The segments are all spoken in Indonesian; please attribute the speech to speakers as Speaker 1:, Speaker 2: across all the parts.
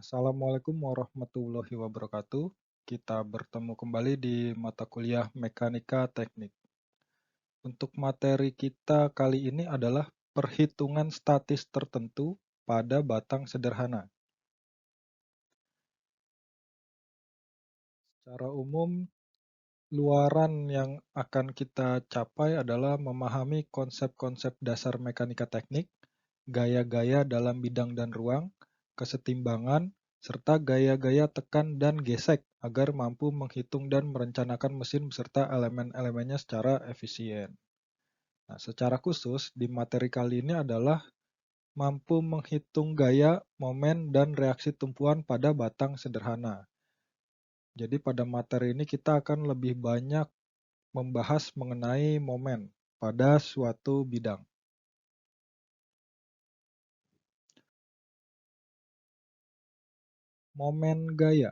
Speaker 1: Assalamualaikum warahmatullahi wabarakatuh. Kita bertemu kembali di mata kuliah Mekanika Teknik. Untuk materi kita kali ini adalah perhitungan statis tertentu pada batang sederhana. Secara umum, luaran yang akan kita capai adalah memahami konsep-konsep dasar mekanika teknik, gaya-gaya dalam bidang dan ruang, kesetimbangan, serta gaya-gaya tekan dan gesek agar mampu menghitung dan merencanakan mesin beserta elemen-elemennya secara efisien. Nah, secara khusus di materi kali ini adalah mampu menghitung gaya, momen, dan reaksi tumpuan pada batang sederhana. Jadi pada materi ini kita akan lebih banyak membahas mengenai momen pada suatu bidang. Momen gaya.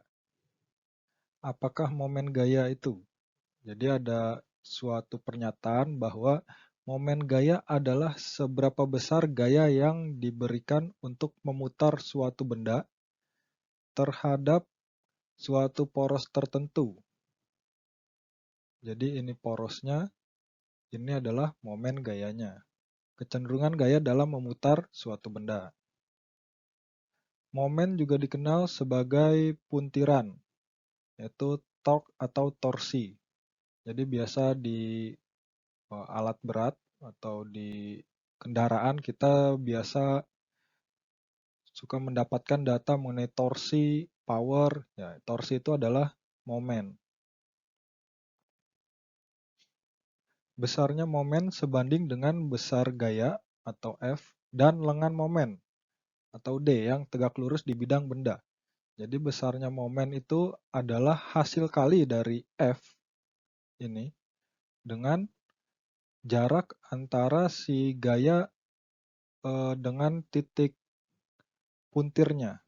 Speaker 1: Apakah momen gaya itu? Jadi ada suatu pernyataan bahwa momen gaya adalah seberapa besar gaya yang diberikan untuk memutar suatu benda terhadap suatu poros tertentu. Jadi ini porosnya, ini adalah momen gayanya. Kecenderungan gaya dalam memutar suatu benda. Momen juga dikenal sebagai puntiran, yaitu torque atau torsi. Jadi biasa di alat berat atau di kendaraan kita biasa suka mendapatkan data mengenai torsi, power. Ya, torsi itu adalah momen. Besarnya momen sebanding dengan besar gaya atau F dan lengan momen atau D yang tegak lurus di bidang benda. Jadi besarnya momen itu adalah hasil kali dari F ini dengan jarak antara si gaya dengan titik puntirnya.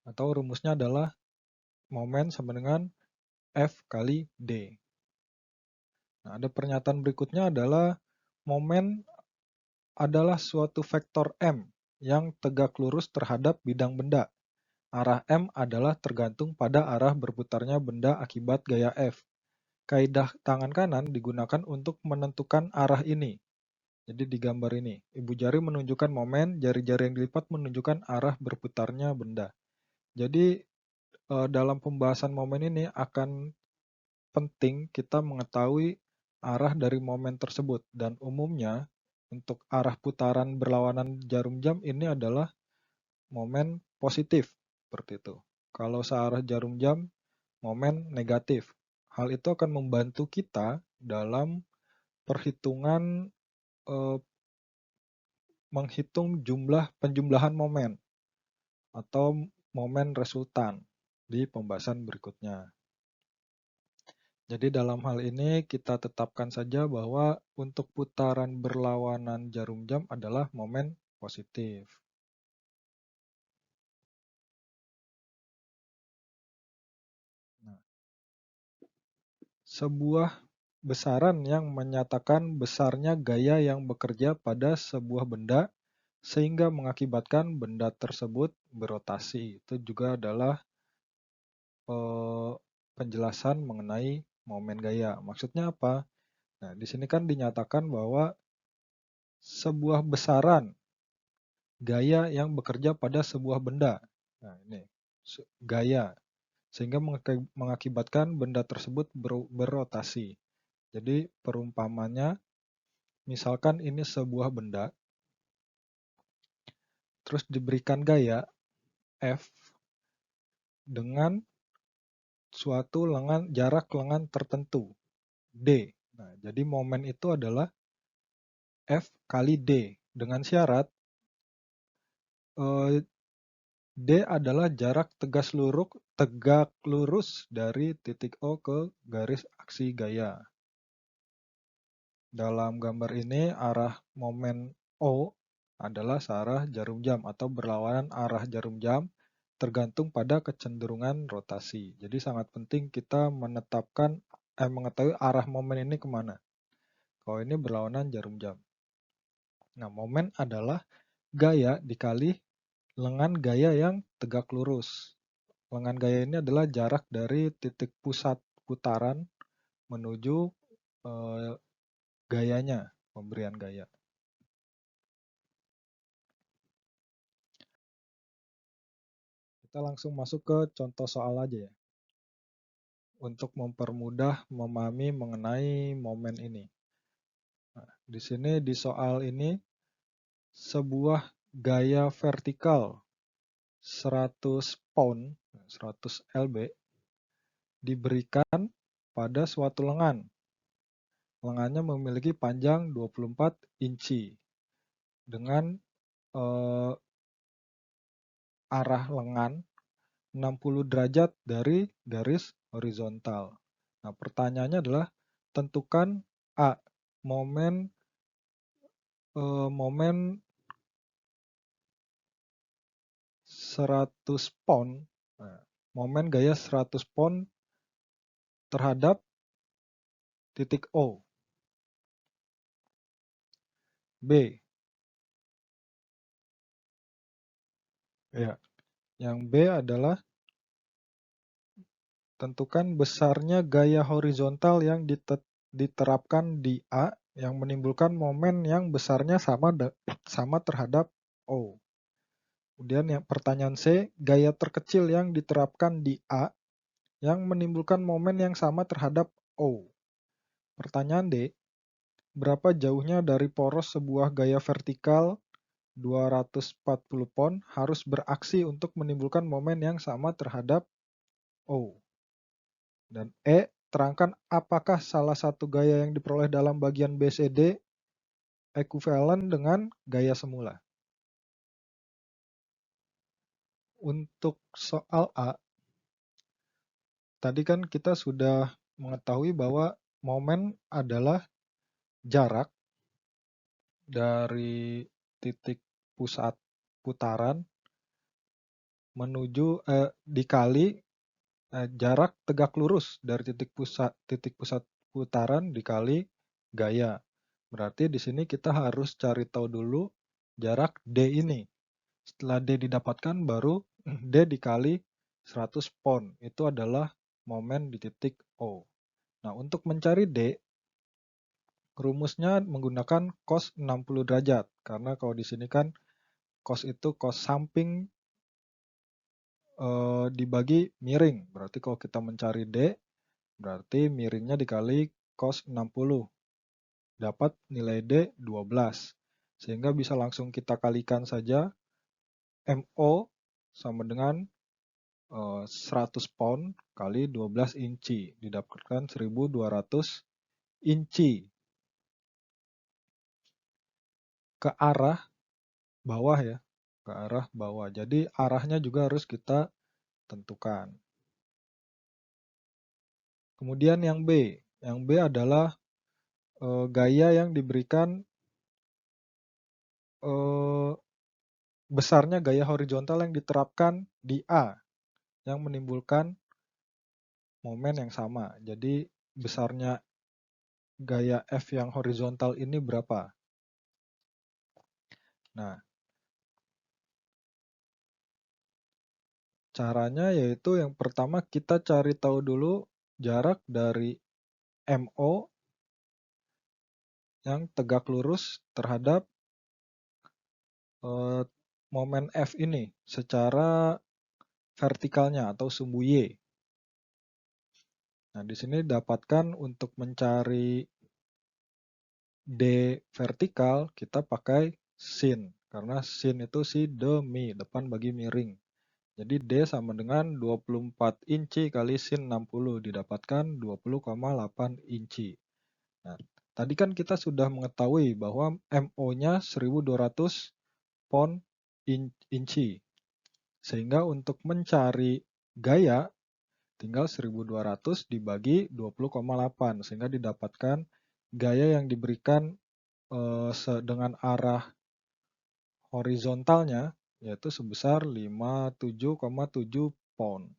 Speaker 1: Atau rumusnya adalah momen sama dengan F kali D. Nah, ada pernyataan berikutnya adalah momen adalah suatu vektor M yang tegak lurus terhadap bidang benda. Arah M adalah tergantung pada arah berputarnya benda akibat gaya F. Kaidah tangan kanan digunakan untuk menentukan arah ini. Jadi di gambar ini, ibu jari menunjukkan momen, jari-jari yang dilipat menunjukkan arah berputarnya benda. Jadi dalam pembahasan momen ini akan penting kita mengetahui arah dari momen tersebut dan umumnya untuk arah putaran berlawanan jarum jam ini adalah momen positif seperti itu. Kalau searah jarum jam momen negatif. Hal itu akan membantu kita dalam perhitungan menghitung penjumlahan momen atau momen resultan di pembahasan berikutnya. Jadi dalam hal ini kita tetapkan saja bahwa untuk putaran berlawanan jarum jam adalah momen positif. Nah, sebuah besaran yang menyatakan besarnya gaya yang bekerja pada sebuah benda sehingga mengakibatkan benda tersebut berotasi. Itu juga adalah penjelasan mengenai momen gaya. Maksudnya apa? Nah, di sini kan dinyatakan bahwa sebuah besaran gaya yang bekerja pada sebuah benda. Nah, ini gaya sehingga mengakibatkan benda tersebut berotasi. Jadi perumpamannya misalkan ini sebuah benda terus diberikan gaya F dengan suatu jarak lengan tertentu D. Nah, jadi momen itu adalah F kali D dengan syarat D adalah jarak tegak lurus dari titik O ke garis aksi gaya. Dalam gambar ini arah momen O adalah searah jarum jam atau berlawanan arah jarum jam tergantung pada kecenderungan rotasi. Jadi sangat penting kita mengetahui arah momen ini kemana. Kalau ini berlawanan jarum jam. Nah, momen adalah gaya dikali lengan gaya yang tegak lurus. Lengan gaya ini adalah jarak dari titik pusat putaran menuju gayanya, pemberian gaya. Kita langsung masuk ke contoh soal aja ya, untuk mempermudah memahami mengenai momen ini. Nah, di sini di soal ini sebuah gaya vertikal 100 pound, 100 lb diberikan pada suatu lengan. Lengannya memiliki panjang 24 inci dengan arah lengan 60 derajat dari garis horizontal. Nah, pertanyaannya adalah tentukan A. Momen 100 pound. Nah, momen gaya 100 pound terhadap titik O. B. Ya, yang B adalah tentukan besarnya gaya horizontal yang diterapkan di A yang menimbulkan momen yang besarnya sama terhadap O. Kemudian yang pertanyaan C, gaya terkecil yang diterapkan di A yang menimbulkan momen yang sama terhadap O. Pertanyaan D, berapa jauhnya dari poros sebuah gaya vertikal 240 pound harus beraksi untuk menimbulkan momen yang sama terhadap O. Dan E, terangkan apakah salah satu gaya yang diperoleh dalam bagian BCD ekuivalen dengan gaya semula. Untuk soal A, tadi kan kita sudah mengetahui bahwa momen adalah jarak dari titik pusat putaran menuju dikali jarak tegak lurus dari titik pusat putaran dikali gaya. Berarti di sini kita harus cari tahu dulu jarak D ini. Setelah D didapatkan baru D dikali 100 pound. Itu adalah momen di titik O. Nah, untuk mencari D, rumusnya menggunakan cos 60 derajat. Karena kalau di sini kan cos itu cos samping dibagi miring. Berarti kalau kita mencari D, berarti miringnya dikali cos 60. Dapat nilai D 12. Sehingga bisa langsung kita kalikan saja MO sama dengan 100 pound kali 12 inci. Didapatkan 1200 inci. Ke arah bawah ya. Ke arah bawah. Jadi arahnya juga harus kita tentukan. Kemudian yang B. Yang B adalah gaya yang diberikan besarnya gaya horizontal yang diterapkan di A yang menimbulkan momen yang sama. Jadi besarnya gaya F yang horizontal ini berapa? Nah, caranya yaitu yang pertama kita cari tahu dulu jarak dari MO yang tegak lurus terhadap momen F ini secara vertikalnya atau sumbu Y. Nah, di sini dapatkan untuk mencari D vertikal kita pakai sin karena sin itu si demi depan bagi miring. Jadi D sama dengan 24 inci kali sin 60 didapatkan 20,8 inci. Nah, tadi kan kita sudah mengetahui bahwa MO-nya 1200 pound inci. Sehingga untuk mencari gaya tinggal 1200 dibagi 20,8 sehingga didapatkan gaya yang diberikan dengan arah horizontalnya yaitu sebesar 57,7 pound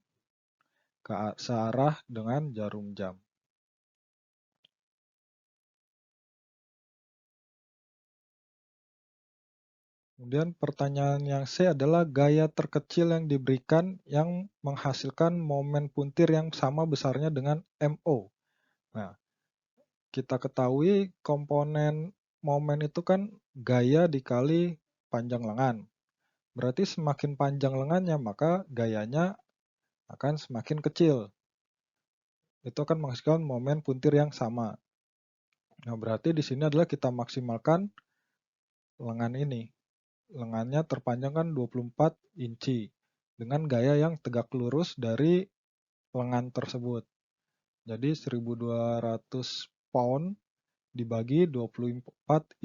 Speaker 1: searah dengan jarum jam. Kemudian pertanyaan yang C adalah gaya terkecil yang diberikan yang menghasilkan momen puntir yang sama besarnya dengan MO. Nah, kita ketahui komponen momen itu kan gaya dikali panjang lengan. Berarti semakin panjang lengannya, maka gayanya akan semakin kecil. Itu akan menghasilkan momen puntir yang sama. Nah, berarti di sini adalah kita maksimalkan lengan ini. Lengannya terpanjang kan 24 inci dengan gaya yang tegak lurus dari lengan tersebut. Jadi 1200 pound dibagi 24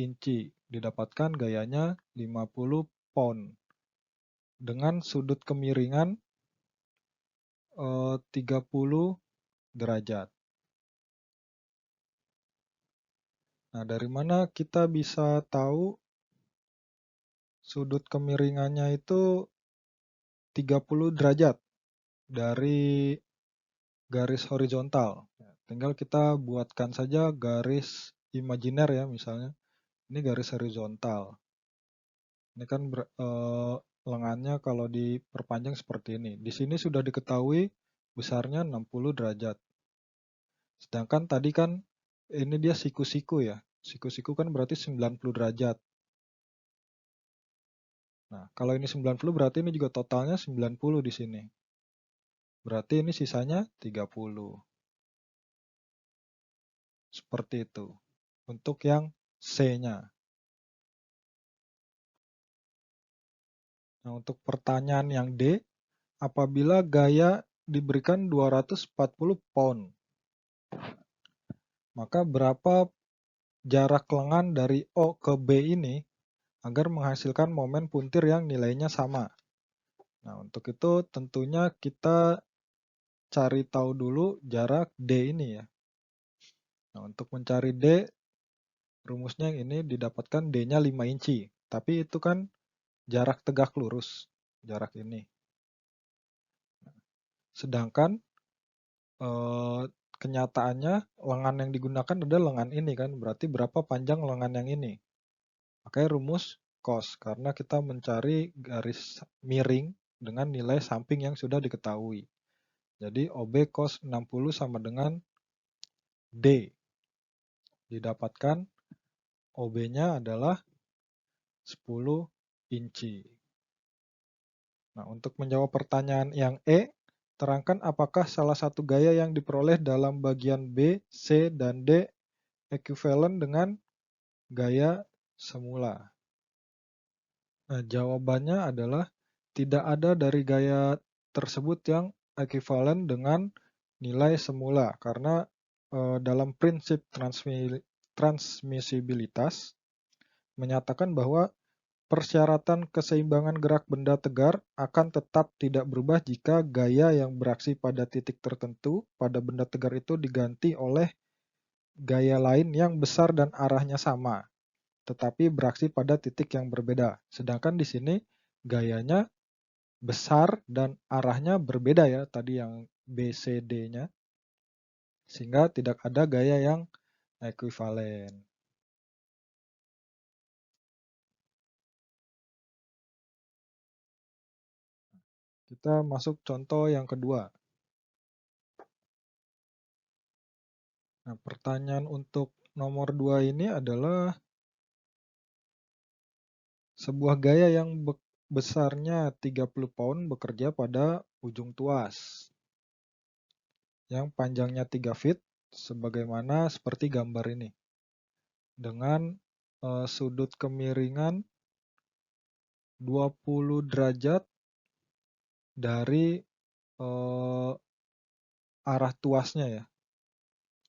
Speaker 1: inci didapatkan gayanya 50 pound dengan sudut kemiringan 30 derajat. Nah, dari mana kita bisa tahu sudut kemiringannya itu 30 derajat dari garis horizontal? Tinggal kita buatkan saja garis imajiner ya misalnya. Ini garis horizontal. Ini kan lengannya kalau diperpanjang seperti ini. Di sini sudah diketahui besarnya 60 derajat. Sedangkan tadi kan ini dia siku-siku ya. Siku-siku kan berarti 90 derajat. Nah, kalau ini 90 berarti ini juga totalnya 90 di sini. Berarti ini sisanya 30. Seperti itu. Untuk yang C-nya. Nah, untuk pertanyaan yang D, apabila gaya diberikan 240 pound, maka berapa jarak lengan dari O ke B ini agar menghasilkan momen puntir yang nilainya sama? Nah, untuk itu tentunya kita cari tahu dulu jarak D ini ya. Nah, untuk mencari D, rumusnya yang ini didapatkan D-nya 5 inci. Tapi itu kan jarak tegak lurus, jarak ini. Sedangkan kenyataannya lengan yang digunakan adalah lengan ini kan, berarti berapa panjang lengan yang ini? Pakai rumus cos, karena kita mencari garis miring dengan nilai samping yang sudah diketahui. Jadi OB cos 60 sama dengan D. Didapatkan OB-nya adalah 10 inci. Nah, untuk menjawab pertanyaan yang E, terangkan apakah salah satu gaya yang diperoleh dalam bagian B, C, dan D ekuivalen dengan gaya semula. Nah, jawabannya adalah tidak ada dari gaya tersebut yang ekuivalen dengan nilai semula karena dalam prinsip transmisibilitas menyatakan bahwa persyaratan keseimbangan gerak benda tegar akan tetap tidak berubah jika gaya yang beraksi pada titik tertentu pada benda tegar itu diganti oleh gaya lain yang besar dan arahnya sama, tetapi beraksi pada titik yang berbeda. Sedangkan di sini gayanya besar dan arahnya berbeda ya, tadi yang BCD-nya, sehingga tidak ada gaya yang ekuivalen. Kita masuk contoh yang kedua. Nah, pertanyaan untuk nomor 2 ini adalah sebuah gaya yang besarnya 30 pound bekerja pada ujung tuas yang panjangnya 3 feet sebagaimana seperti gambar ini dengan sudut kemiringan 20 derajat dari arah tuasnya ya,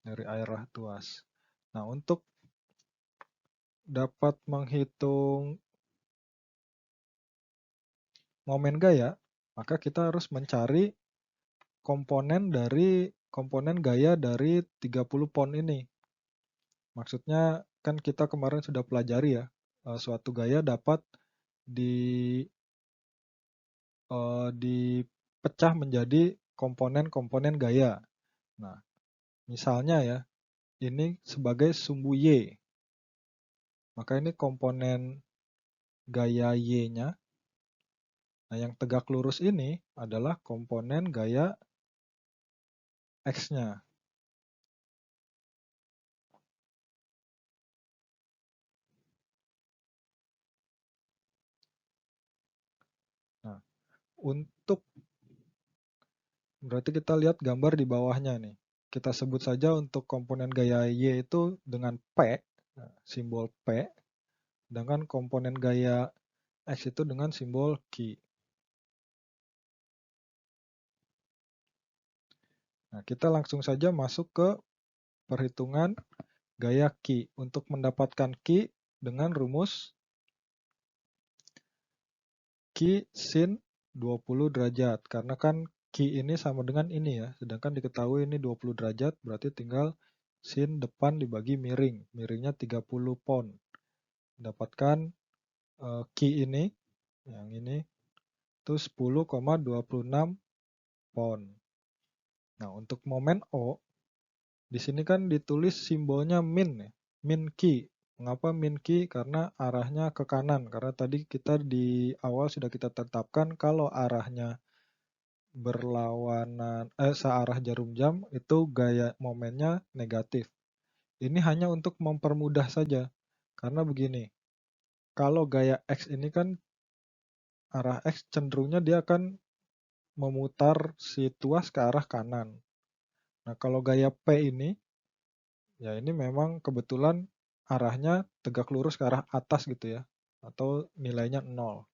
Speaker 1: dari arah tuas. Nah, untuk dapat menghitung momen gaya, maka kita harus mencari komponen gaya dari 30 pound ini. Maksudnya kan kita kemarin sudah pelajari ya, suatu gaya dapat dipecah menjadi komponen-komponen gaya. Nah, misalnya ya, ini sebagai sumbu Y. Maka ini komponen gaya Y-nya. Nah, yang tegak lurus ini adalah komponen gaya X-nya. Nah, untuk berarti kita lihat gambar di bawahnya nih. Kita sebut saja untuk komponen gaya Y itu dengan P, simbol P, sedangkan komponen gaya X itu dengan simbol Q. Nah, kita langsung saja masuk ke perhitungan gaya Q. Untuk mendapatkan Q dengan rumus Q sin 20 derajat. Karena kan Q ini sama dengan ini ya. Sedangkan diketahui ini 20 derajat, berarti tinggal sin depan dibagi miring. Miringnya 30 pound. Dapatkan Q ini, yang ini, itu 10,26 pound. Nah, untuk momen O, di sini kan ditulis simbolnya min ya. Min Q. Mengapa min Q? Karena arahnya ke kanan. Karena tadi kita di awal sudah kita tetapkan kalau arahnya berlawanan searah jarum jam itu gaya momennya negatif. Ini hanya untuk mempermudah saja. Karena begini, kalau gaya X ini kan arah X cenderungnya dia akan memutar si tuas ke arah kanan. Nah, kalau gaya P ini, ya ini memang kebetulan arahnya tegak lurus ke arah atas gitu ya. Atau nilainya 0.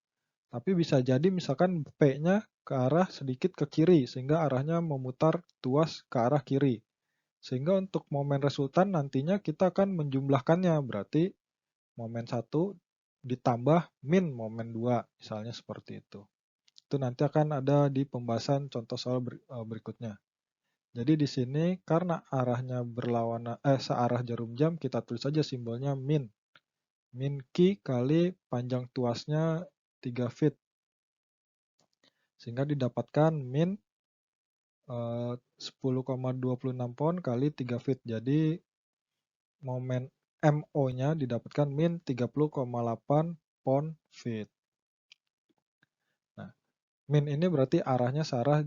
Speaker 1: Tapi bisa jadi misalkan P-nya ke arah sedikit ke kiri, sehingga arahnya memutar tuas ke arah kiri. Sehingga untuk momen resultan nantinya kita akan menjumlahkannya. Berarti momen 1 ditambah min momen 2, misalnya seperti itu. Itu nanti akan ada di pembahasan contoh soal berikutnya. Jadi di sini karena arahnya berlawanan searah jarum jam, kita tulis saja simbolnya min. Min Q kali panjang tuasnya 3 feet. Sehingga didapatkan min 10,26 pound kali 3 feet. Jadi momen MO-nya didapatkan min 30,8 pound feet. Nah, min ini berarti arahnya searah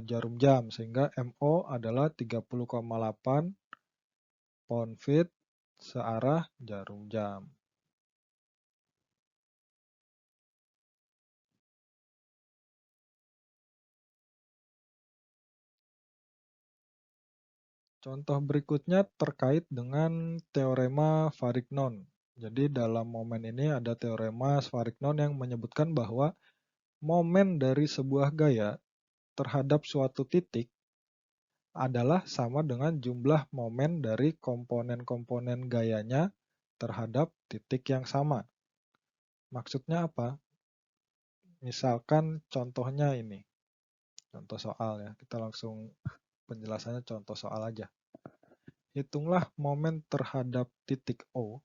Speaker 1: jarum jam, sehingga MO adalah 30,8 pound feet searah jarum jam. Contoh berikutnya terkait dengan teorema Varignon. Jadi dalam momen ini ada teorema Varignon yang menyebutkan bahwa momen dari sebuah gaya terhadap suatu titik adalah sama dengan jumlah momen dari komponen-komponen gayanya terhadap titik yang sama. Maksudnya apa? Misalkan contohnya ini, contoh soal ya. Kita langsung penjelasannya contoh soal aja. Hitunglah momen terhadap titik O,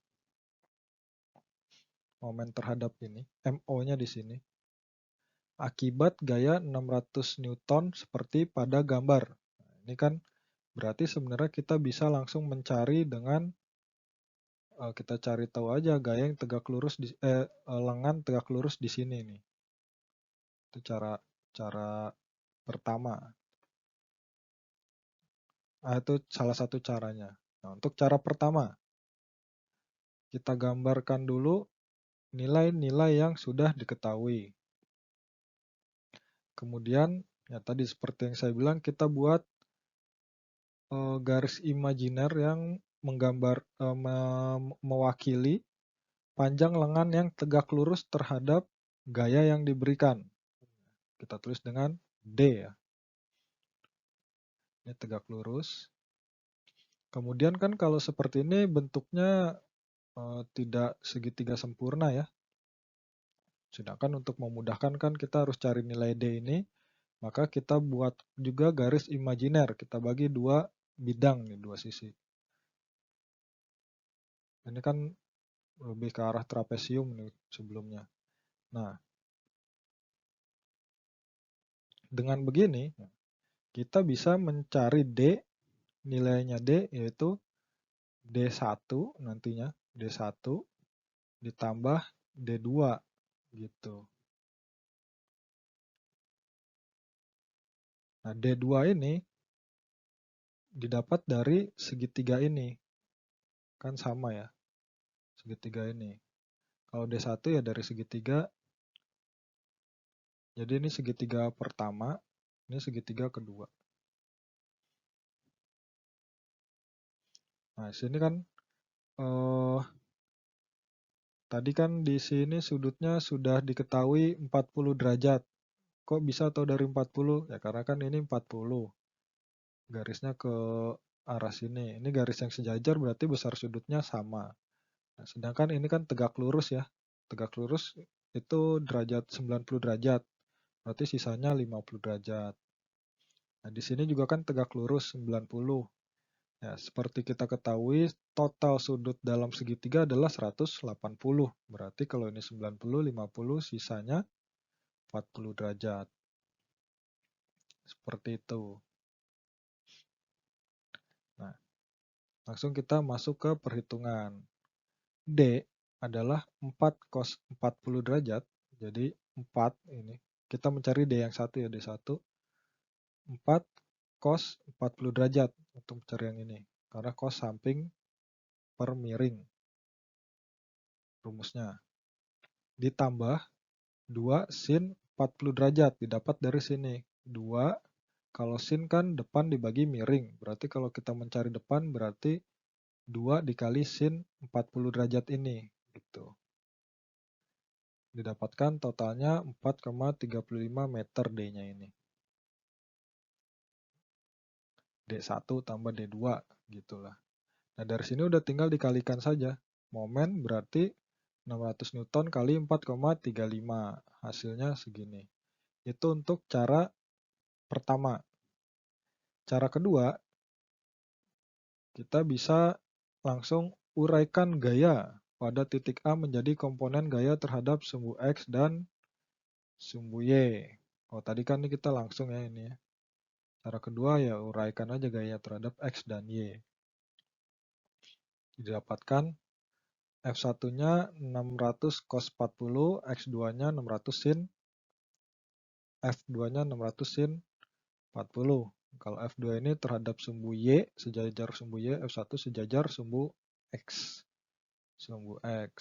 Speaker 1: momen terhadap ini, MO-nya di sini, akibat gaya 600 Newton seperti pada gambar. Nah, ini kan berarti sebenarnya kita bisa langsung mencari dengan kita cari tahu aja gaya yang tegak lurus di lengan tegak lurus di sini nih. Itu cara pertama. Nah, itu salah satu caranya. Nah, untuk cara pertama, kita gambarkan dulu nilai-nilai yang sudah diketahui. Kemudian, ya tadi seperti yang saya bilang, kita buat garis imajiner yang menggambar mewakili panjang lengan yang tegak lurus terhadap gaya yang diberikan. Kita tulis dengan D ya. Ini tegak lurus. Kemudian kan kalau seperti ini bentuknya tidak segitiga sempurna ya. Sedangkan untuk memudahkan kan kita harus cari nilai D ini, maka kita buat juga garis imajiner. Kita bagi dua bidang nih, dua sisi. Ini kan lebih ke arah trapesium nih sebelumnya. Nah, dengan begini kita bisa mencari D, nilainya D yaitu D1 nantinya, D1 ditambah D2 gitu. Nah, D2 ini didapat dari segitiga ini. Kan sama ya, segitiga ini. Kalau D1 ya dari segitiga. Jadi ini segitiga pertama, ini segitiga kedua. Nah, sini kan tadi kan di sini sudutnya sudah diketahui 40 derajat. Kok bisa tahu dari 40? Ya karena kan ini 40. Garisnya ke arah sini. Ini garis yang sejajar berarti besar sudutnya sama. Nah, sedangkan ini kan tegak lurus ya. Tegak lurus itu derajat 90 derajat. Berarti sisanya 50 derajat. Nah, di sini juga kan tegak lurus 90. Ya, seperti kita ketahui, total sudut dalam segitiga adalah 180. Berarti kalau ini 90, 50, sisanya 40 derajat. Seperti itu. Nah, langsung kita masuk ke perhitungan. D adalah 4 cos 40 derajat. Jadi 4 ini. Kita mencari D yang satu ya, D1. 4 cos 40 derajat untuk mencari yang ini. Karena cos samping per miring. Rumusnya. Ditambah 2 sin 40 derajat. Didapat dari sini. 2, kalau sin kan depan dibagi miring. Berarti kalau kita mencari depan berarti 2 dikali sin 40 derajat ini. Gitu. Didapatkan totalnya 4,35 meter D-nya ini. D1 tambah D2 gitulah. Nah, dari sini udah tinggal dikalikan saja. Momen berarti 600 Newton kali 4,35. Hasilnya segini. Itu untuk cara pertama. Cara kedua, kita bisa langsung uraikan gaya pada titik A menjadi komponen gaya terhadap sumbu X dan sumbu Y. Oh, tadi kan ini kita langsung ya ini ya. Cara kedua ya uraikan aja gaya terhadap X dan Y. Didapatkan F1-nya 600 cos 40, X2-nya 600 sin, F2-nya 600 sin 40. Kalau F2 ini terhadap sumbu Y, sejajar sumbu Y, F1 sejajar sumbu X. Sumbu X.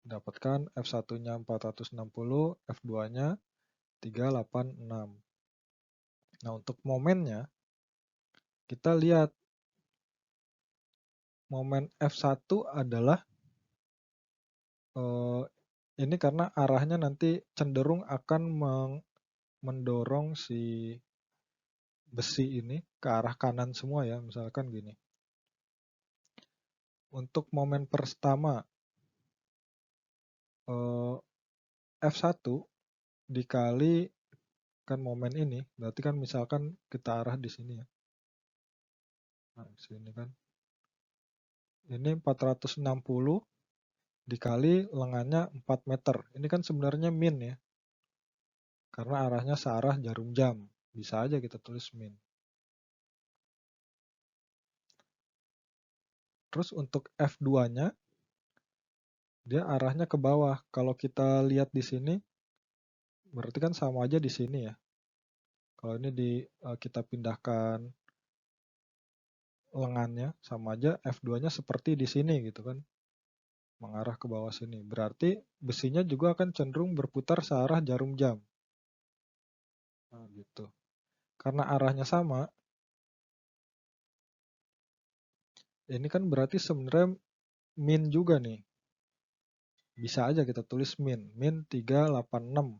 Speaker 1: Dapatkan F1-nya 460, F2-nya 386. Nah, untuk momennya, kita lihat momen F1 adalah ini karena arahnya nanti cenderung akan mendorong si besi ini ke arah kanan semua ya, misalkan gini. Untuk momen pertama, F1 dikali kan momen ini, berarti kan misalkan kita arah di sini ya. Nah, sini kan. Ini 460 dikali lengannya 4 meter. Ini kan sebenarnya min ya. Karena arahnya searah jarum jam. Bisa aja kita tulis min. Terus untuk F2-nya, dia arahnya ke bawah. Kalau kita lihat di sini, berarti kan sama aja di sini ya. Kalau ini kita pindahkan lengannya, sama aja F2-nya seperti di sini gitu kan. Mengarah ke bawah sini. Berarti besinya juga akan cenderung berputar searah jarum jam. Nah, gitu. Karena arahnya sama, ini kan berarti sebenarnya min juga nih. Bisa aja kita tulis min. Min 386.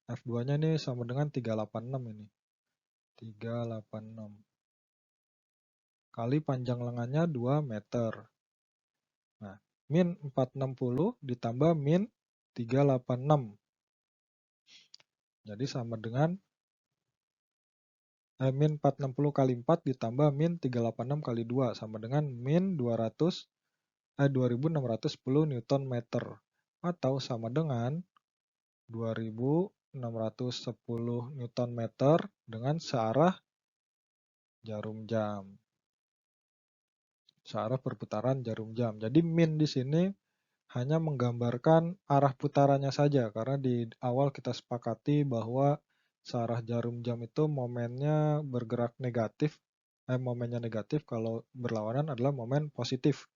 Speaker 1: F2-nya ini sama dengan 386 ini. 386. Kali panjang lengannya 2 meter. Nah, min 460 ditambah min 386. Jadi sama dengan min 460 kali 4 ditambah min 386 kali 2 sama dengan min 2610 Newton meter atau sama dengan 2610 Newton meter dengan searah jarum jam. Searah perputaran jarum jam. Jadi min di sini hanya menggambarkan arah putarannya saja, karena di awal kita sepakati bahwa searah jarum jam itu momennya bergerak negatif, momennya negatif, kalau berlawanan adalah momen positif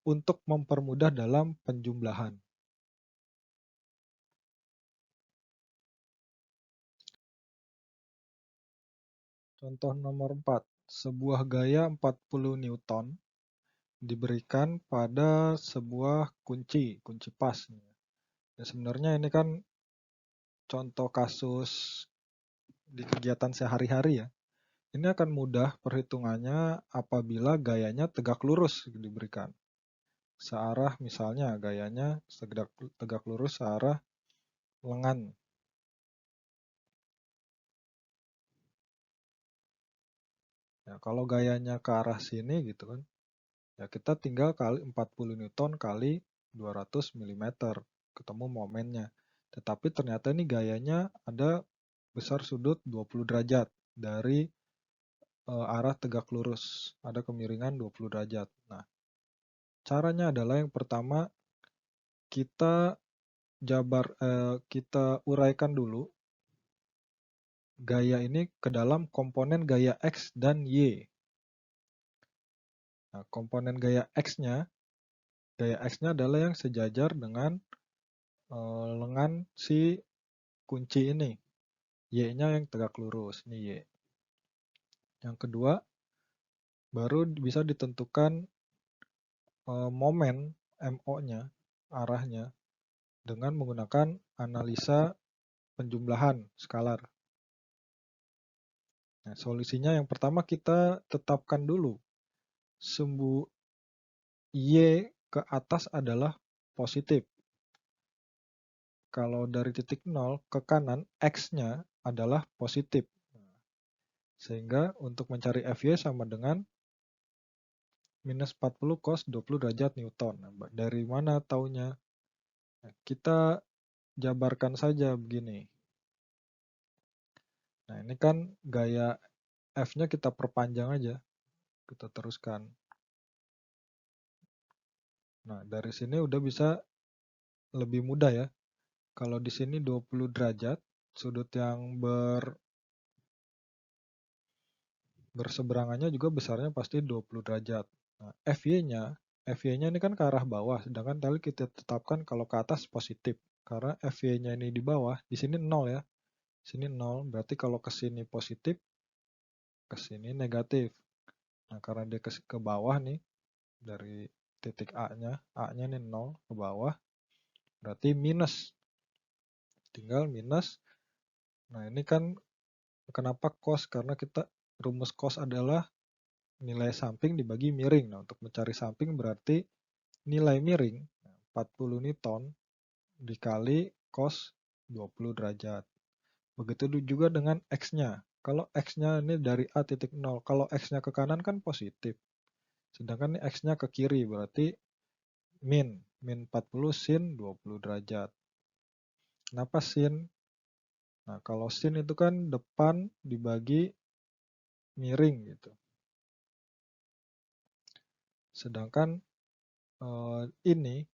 Speaker 1: untuk mempermudah dalam penjumlahan. Contoh nomor 4, sebuah gaya 40 Newton diberikan pada sebuah kunci pas. Ya, sebenarnya ini kan contoh kasus di kegiatan sehari-hari ya. Ini akan mudah perhitungannya apabila gayanya tegak lurus diberikan. Searah misalnya gayanya tegak lurus searah lengan. Ya, kalau gayanya ke arah sini gitu kan, ya kita tinggal kali 40 Newton kali 200 mm, ketemu momennya. Tetapi ternyata ini gayanya ada besar sudut 20 derajat dari arah tegak lurus, ada kemiringan 20 derajat. Nah, caranya adalah yang pertama kita kita uraikan dulu gaya ini ke dalam komponen gaya X dan Y. Nah, komponen gaya X-nya adalah yang sejajar dengan lengan si kunci ini. Y-nya yang tegak lurus, ini Y. Yang kedua, baru bisa ditentukan momen MO-nya, arahnya, dengan menggunakan analisa penjumlahan skalar. Nah, solusinya yang pertama kita tetapkan dulu sumbu Y ke atas adalah positif. Kalau dari titik 0 ke kanan, X-nya adalah positif. Sehingga untuk mencari Fy sama dengan minus 40 cos 20 derajat Newton. Nah, dari mana taunya? Nah, kita jabarkan saja begini. Nah, ini kan gaya F-nya kita perpanjang aja. Kita teruskan. Nah, dari sini udah bisa lebih mudah ya. Kalau di sini 20 derajat, sudut yang berseberangannya juga besarnya pasti 20 derajat. Nah, FY-nya ini kan ke arah bawah, sedangkan tadi kita tetapkan kalau ke atas positif. Karena FY-nya ini di bawah, di sini 0 ya. Sini 0, berarti kalau ke sini positif, ke sini negatif. Nah, karena dia ke bawah nih, dari titik A-nya ini 0 ke bawah, berarti minus. Tinggal minus. Nah, ini kan kenapa cos? Karena rumus cos adalah nilai samping dibagi miring. Nah, untuk mencari samping berarti nilai miring 40 Newton dikali cos 20 derajat. Begitu juga dengan X-nya. Kalau X-nya ini dari A titik 0, kalau X-nya ke kanan kan positif. Sedangkan ini X-nya ke kiri berarti min 40 sin 20 derajat. Kenapa sin? Nah, kalau sin itu kan depan dibagi miring gitu. Sedangkan ini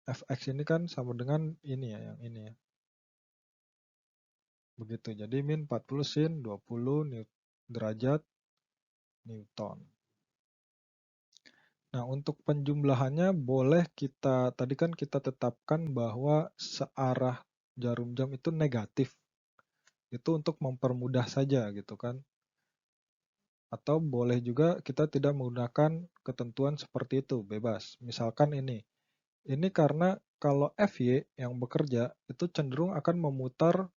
Speaker 1: Fx ini kan sama dengan ini ya, yang ini ya. Begitu, jadi min 40 sin 20 derajat Newton. Nah, untuk penjumlahannya boleh tadi kan kita tetapkan bahwa searah jarum jam itu negatif. Itu untuk mempermudah saja gitu kan. Atau boleh juga kita tidak menggunakan ketentuan seperti itu, bebas. Misalkan ini karena kalau Fy yang bekerja itu cenderung akan memutar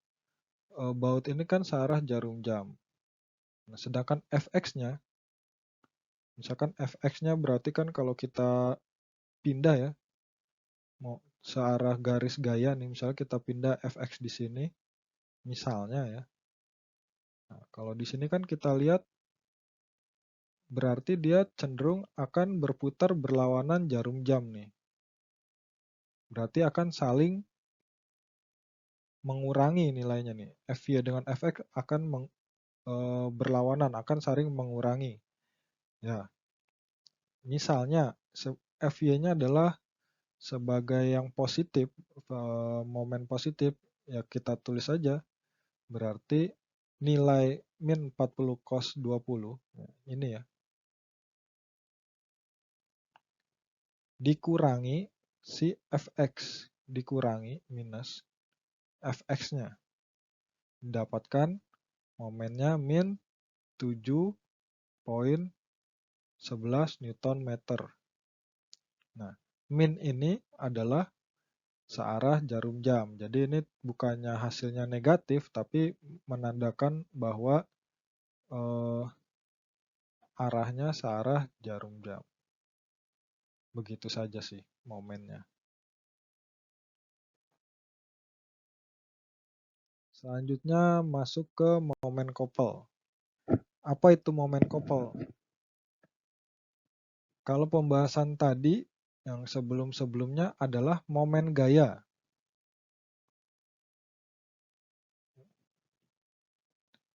Speaker 1: baut ini kan searah jarum jam. Nah, sedangkan Fx-nya, misalkan Fx-nya berarti kan kalau kita pindah ya, mau searah garis gaya nih, misalnya kita pindah Fx di sini, misalnya ya. Nah, kalau di sini kan kita lihat berarti dia cenderung akan berputar berlawanan jarum jam nih. Berarti akan saling mengurangi nilainya nih. Fy dengan Fx akan berlawanan, akan saling mengurangi. Ya, misalnya Fy-nya adalah sebagai yang positif, momen positif, ya kita tulis saja. Berarti nilai min 40 cos 20, ini ya, dikurangi si fx, dikurangi minus fx-nya. Mendapatkan momennya min 7,11 Newton meter. Nah, min ini adalah searah jarum jam. Jadi ini bukannya hasilnya negatif, tapi menandakan bahwa arahnya searah jarum jam. Begitu saja sih momennya. Selanjutnya masuk ke momen couple. Apa itu momen couple? Kalau pembahasan tadi yang sebelum-sebelumnya adalah momen gaya.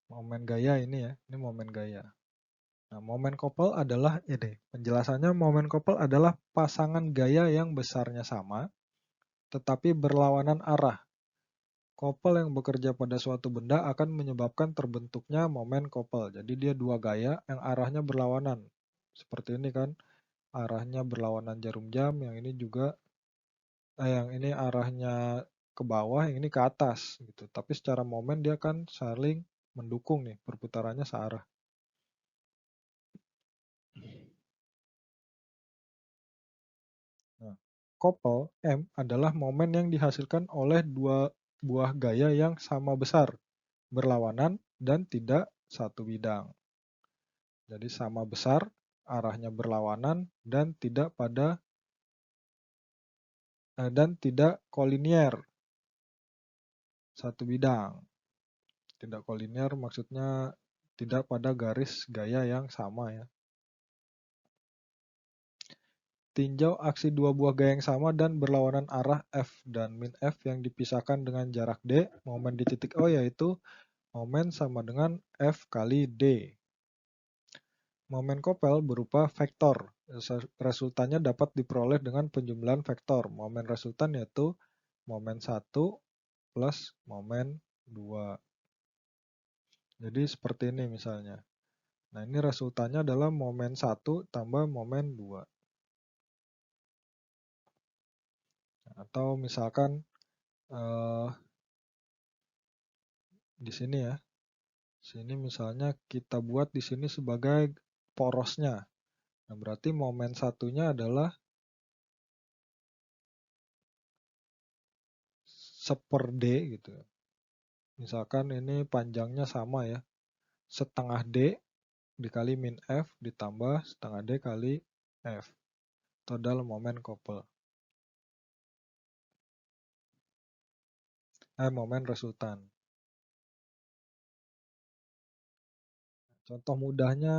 Speaker 1: Momen gaya ini ya, ini momen gaya. Nah, momen couple adalah ini. Penjelasannya momen couple adalah pasangan gaya yang besarnya sama, tetapi berlawanan arah. Couple yang bekerja pada suatu benda akan menyebabkan terbentuknya momen couple. Jadi dia dua gaya yang arahnya berlawanan. Seperti ini kan, arahnya berlawanan jarum jam, yang ini juga yang ini arahnya ke bawah, yang ini ke atas gitu. Tapi secara momen dia kan saling mendukung nih, perputarannya searah. Nah, couple M adalah momen yang dihasilkan oleh dua buah gaya yang sama besar, berlawanan, dan tidak satu bidang. Jadi sama besar, arahnya berlawanan, dan tidak kolinier satu bidang. Tidak kolinier maksudnya tidak pada garis gaya yang sama ya. Tinjau aksi dua buah gaya yang sama dan berlawanan arah F dan min F yang dipisahkan dengan jarak D, momen di titik O yaitu momen sama dengan F kali D. Momen couple berupa vektor. Resultannya dapat diperoleh dengan penjumlahan vektor. Momen resultan yaitu momen 1 plus momen 2. Jadi seperti ini misalnya. Nah, ini resultannya adalah momen 1 tambah momen 2. Atau misalkan di sini ya. Sini misalnya kita buat di sini sebagai porosnya. Nah, berarti momen satunya adalah seper D gitu. Misalkan ini panjangnya sama ya. Setengah D dikali min F ditambah setengah D kali F. Itu adalah momen couple. Momen resultan. Contoh mudahnya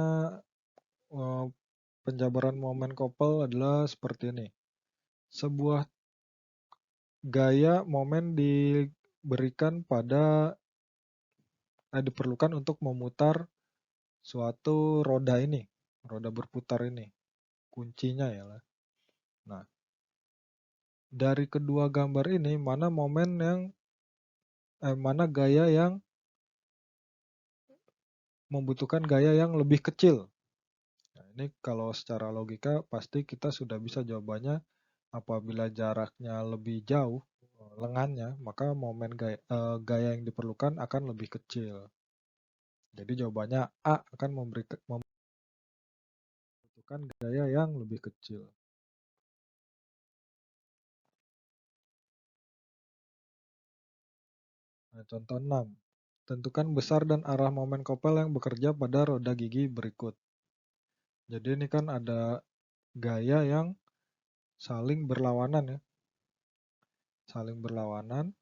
Speaker 1: penjabaran momen couple adalah seperti ini. Sebuah gaya momen diperlukan untuk memutar suatu roda ini, roda berputar ini, kuncinya ya lah. Nah, dari kedua gambar ini mana gaya yang membutuhkan gaya yang lebih kecil. Nah, ini kalau secara logika pasti kita sudah bisa jawabannya apabila jaraknya lebih jauh lengannya, maka momen gaya yang diperlukan akan lebih kecil. Jadi jawabannya A akan membutuhkan gaya yang lebih kecil. Nah, contoh 6. Tentukan besar dan arah momen couple yang bekerja pada roda gigi berikut. Jadi ini kan ada gaya yang saling berlawanan ya. Saling berlawanan.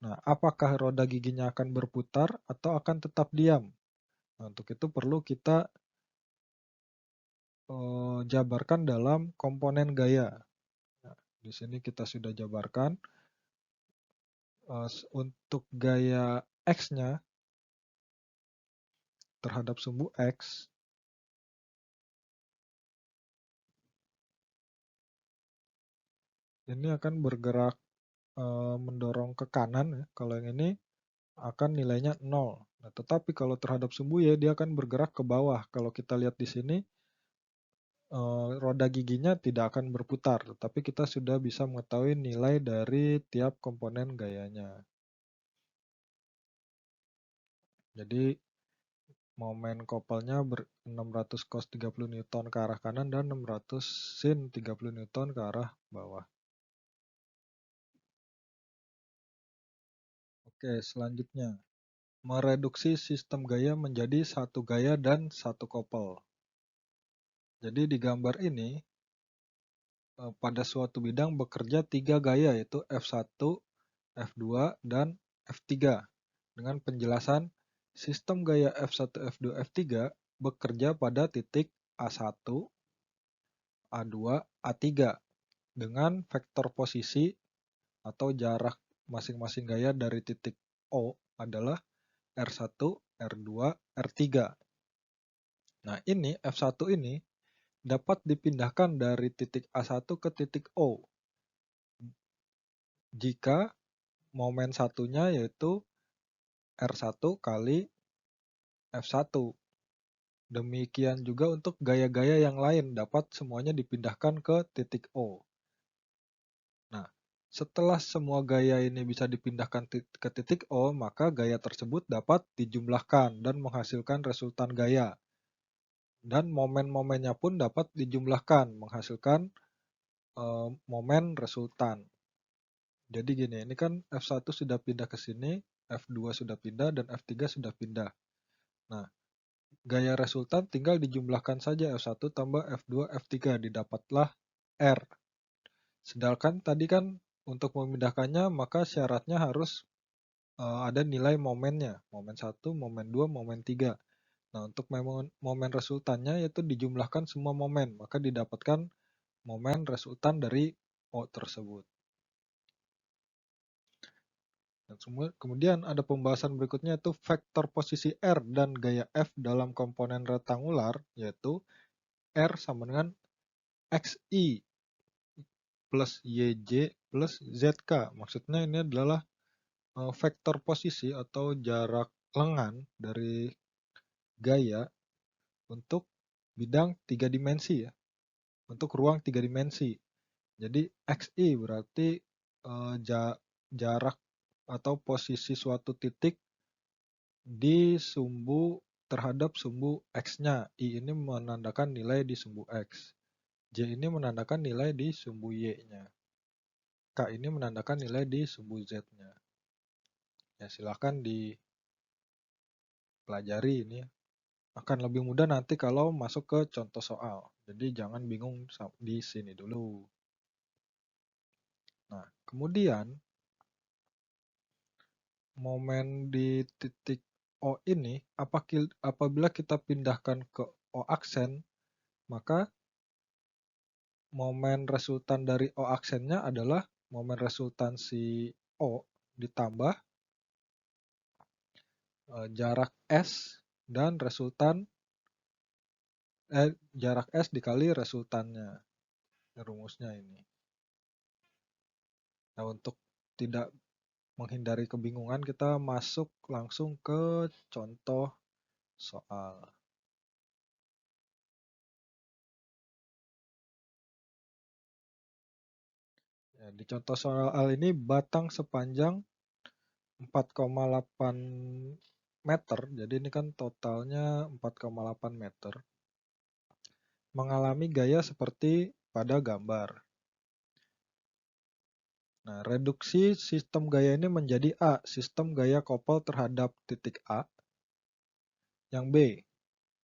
Speaker 1: Nah, apakah roda giginya akan berputar atau akan tetap diam? Nah, untuk itu perlu kita jabarkan dalam komponen gaya. Nah, di sini kita sudah jabarkan. Untuk gaya X-nya terhadap sumbu X, ini akan bergerak mendorong ke kanan ya. Kalau yang ini akan nilainya 0. Nah, tetapi kalau terhadap sumbu Y dia akan bergerak ke bawah. Kalau kita lihat di sini roda giginya tidak akan berputar, tetapi kita sudah bisa mengetahui nilai dari tiap komponen gayanya. Jadi momen kopelnya 600 cos 30 Newton ke arah kanan dan 600 sin 30 Newton ke arah bawah. Oke, selanjutnya. Mereduksi sistem gaya menjadi satu gaya dan satu kopel. Jadi di gambar ini, pada suatu bidang bekerja 3 gaya yaitu F1, F2, dan F3. Dengan penjelasan, sistem gaya F1, F2, F3 bekerja pada titik A1, A2, A3 dengan vektor posisi atau jarak masing-masing gaya dari titik O adalah R1, R2, R3. Nah, ini F1 ini dapat dipindahkan dari titik A1 ke titik O jika momen satunya yaitu R1 kali F1. Demikian juga untuk gaya-gaya yang lain dapat semuanya dipindahkan ke titik O. Nah, setelah semua gaya ini bisa dipindahkan ke titik O, maka gaya tersebut dapat dijumlahkan dan menghasilkan resultan gaya. Dan momen-momennya pun dapat dijumlahkan, menghasilkan momen resultan. Jadi gini, ini kan F1 sudah pindah ke sini, F2 sudah pindah, dan F3 sudah pindah. Nah, gaya resultan tinggal dijumlahkan saja F1 tambah F2, F3, didapatlah R. Sedangkan tadi kan untuk memindahkannya maka syaratnya harus ada nilai momennya, momen 1, momen 2, momen 3. Nah, untuk momen resultannya yaitu dijumlahkan semua momen, maka didapatkan momen resultan dari O tersebut. Dan kemudian ada pembahasan berikutnya yaitu vektor posisi R dan gaya F dalam komponen rektangular, yaitu R sama dengan XI plus YJ plus ZK. Maksudnya ini adalah vektor posisi atau jarak lengan dari gaya untuk bidang 3 dimensi ya, untuk ruang 3 dimensi. Jadi XI berarti jarak atau posisi suatu titik di sumbu terhadap sumbu X-nya. I ini menandakan nilai di sumbu X. J ini menandakan nilai di sumbu Y-nya. K ini menandakan nilai di sumbu Z-nya. Ya, silahkan dipelajari ini. Akan lebih mudah nanti kalau masuk ke contoh soal. Jadi jangan bingung di sini dulu. Nah, kemudian momen di titik O ini apabila kita pindahkan ke O aksen, maka momen resultan dari O aksennya adalah momen resultan si O ditambah jarak S dan jarak S dikali resultannya. Rumusnya ini. Nah, untuk tidak menghindari kebingungan, kita masuk langsung ke contoh soal. Ya, di contoh soal ini batang sepanjang 4,8 meter, jadi ini kan totalnya 4,8 meter, mengalami gaya seperti pada gambar. Nah, reduksi sistem gaya ini menjadi A, sistem gaya kopel terhadap titik A. Yang B,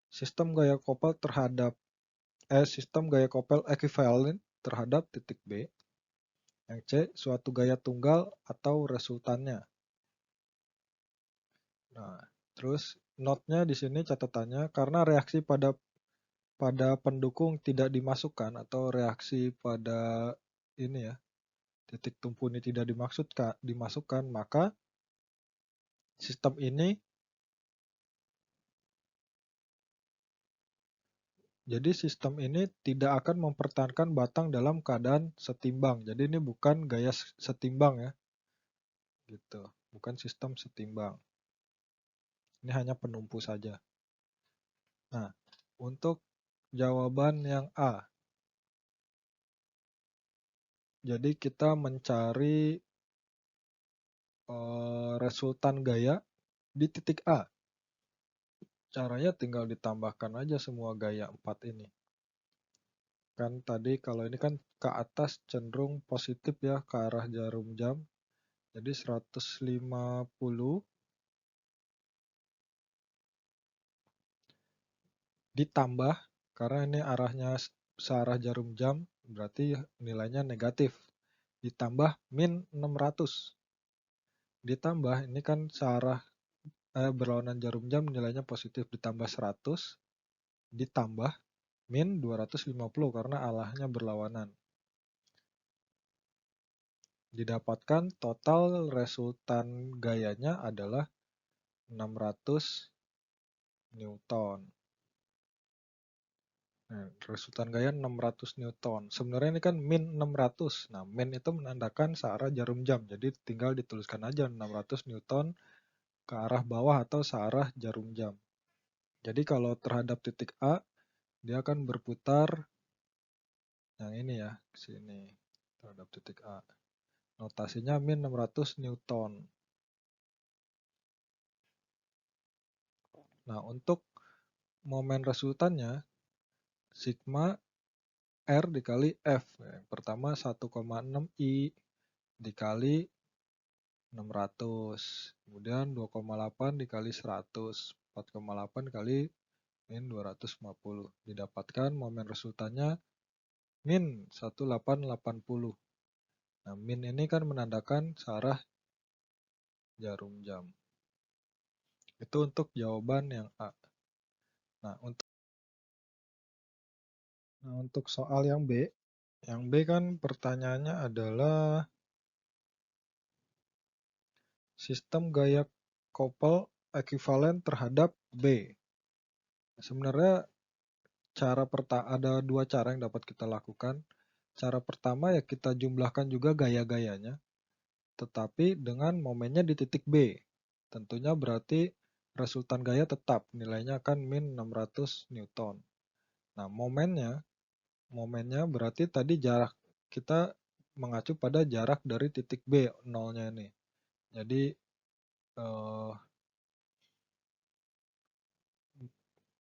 Speaker 1: sistem gaya kopel sistem gaya kopel ekuivalen terhadap titik B. Yang C, suatu gaya tunggal atau resultannya. Nah, terus notnya di sini catatannya karena reaksi pada pendukung tidak dimasukkan atau reaksi pada ini ya, titik tumpu ini tidak dimasukkan, maka sistem ini Jadi sistem ini tidak akan mempertahankan batang dalam keadaan setimbang. Jadi ini bukan gaya setimbang ya, gitu. Bukan sistem setimbang. Ini hanya penumpu saja. Nah, untuk jawaban yang A. Jadi kita mencari resultan gaya di titik A. Caranya tinggal ditambahkan aja semua gaya 4 ini. Kan tadi kalau ini kan ke atas cenderung positif ya, ke arah jarum jam. Jadi 150 ditambah, karena ini arahnya searah jarum jam, berarti nilainya negatif. Ditambah min 600. Ditambah, ini kan searah berlawanan jarum jam nilainya positif, ditambah 100. Ditambah min 250 karena arahnya berlawanan. Didapatkan total resultan gayanya adalah 600 Newton. Nah, resultan gaya 600 Newton. Sebenarnya ini kan min 600. Nah, min itu menandakan searah jarum jam. Jadi tinggal dituliskan aja 600 Newton ke arah bawah atau searah jarum jam. Jadi kalau terhadap titik A, dia akan berputar yang ini ya, ke sini. Terhadap titik A. Notasinya min 600 Newton. Nah, untuk momen resultannya, sigma R dikali F. Yang pertama 1,6 I dikali 600. Kemudian 2,8 dikali 100. 4,8 kali min 250. Didapatkan momen resultannya min 1880. Nah, min ini kan menandakan searah jarum jam. Itu untuk jawaban yang A. Nah, untuk soal yang B. Yang B kan pertanyaannya adalah sistem gaya kopel ekuivalen terhadap B. Sebenarnya ada dua cara yang dapat kita lakukan. Cara pertama ya kita jumlahkan juga gaya-gayanya, tetapi dengan momennya di titik B. Tentunya berarti resultan gaya tetap, nilainya akan min 600 Newton. Nah, momennya berarti tadi jarak kita mengacu pada jarak dari titik B, nolnya ini. Jadi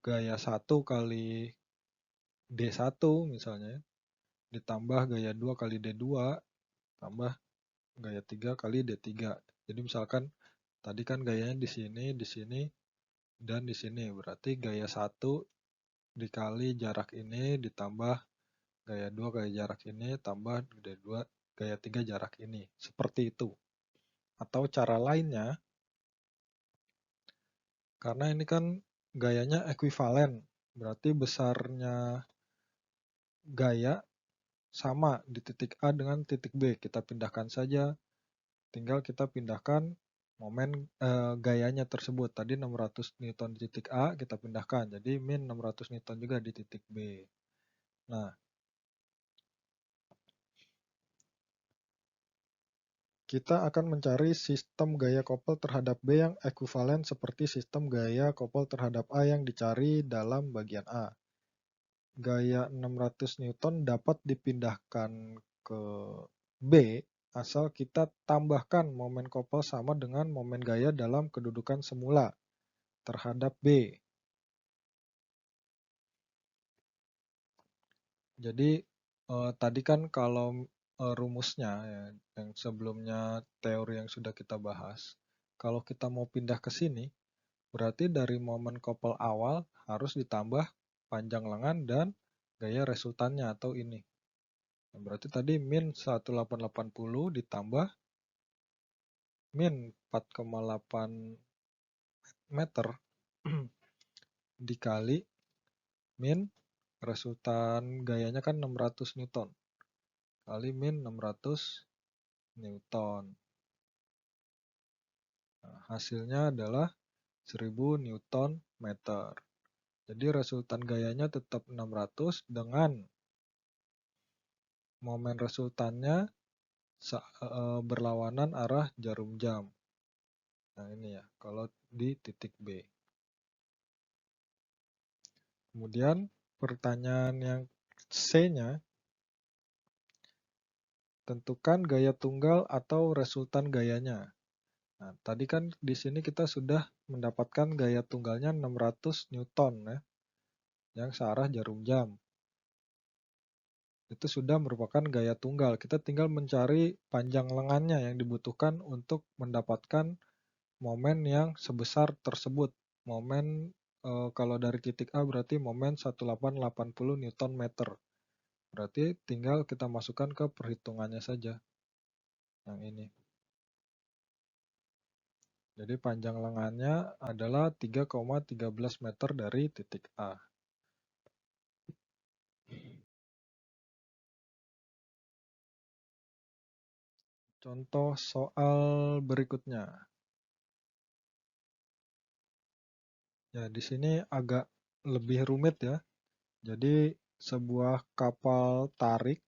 Speaker 1: gaya 1 kali D1 misalnya, ditambah gaya 2 kali D2, tambah gaya 3 kali D3. Jadi misalkan tadi kan gayanya di sini, dan di sini. Berarti gaya 1 dikali jarak ini ditambah gaya 2 kali jarak ini tambah D2 gaya 3 jarak ini. Seperti itu. Atau cara lainnya, karena ini kan gayanya ekuivalen, berarti besarnya gaya sama di titik A dengan titik B. Kita pindahkan saja, tinggal kita pindahkan momen gayanya tersebut. Tadi 600 Newton di titik A, kita pindahkan. Jadi min 600 Newton juga di titik B. Nah, kita akan mencari sistem gaya kopel terhadap B yang ekuivalen seperti sistem gaya kopel terhadap A yang dicari dalam bagian A. Gaya 600 Newton dapat dipindahkan ke B asal kita tambahkan momen kopel sama dengan momen gaya dalam kedudukan semula terhadap B. Jadi tadi kan kalau rumusnya ya, yang sebelumnya teori yang sudah kita bahas, kalau kita mau pindah ke sini, berarti dari momen kopel awal harus ditambah panjang lengan dan gaya resultannya atau ini. Nah, berarti tadi min 1880 ditambah min 4,8 meter dikali min resultan gayanya kan 600 Newton kali min 600 Newton. Nah, hasilnya adalah 1000 Newton meter. Jadi resultan gayanya tetap 600 dengan momen resultannya berlawanan arah jarum jam. Nah ini ya, kalau di titik B. Kemudian pertanyaan yang C-nya, tentukan gaya tunggal atau resultan gayanya. Nah, tadi kan di sini kita sudah mendapatkan gaya tunggalnya 600 Newton ya, yang searah jarum jam. Itu sudah merupakan gaya tunggal. Kita tinggal mencari panjang lengannya yang dibutuhkan untuk mendapatkan momen yang sebesar tersebut. Momen kalau dari titik A berarti momen 1880 Newton meter. Berarti tinggal kita masukkan ke perhitungannya saja. Yang ini. Jadi panjang lengannya adalah 3,13 meter dari titik A. Contoh soal berikutnya. Ya, di sini agak lebih rumit ya. Jadi sebuah kapal tarik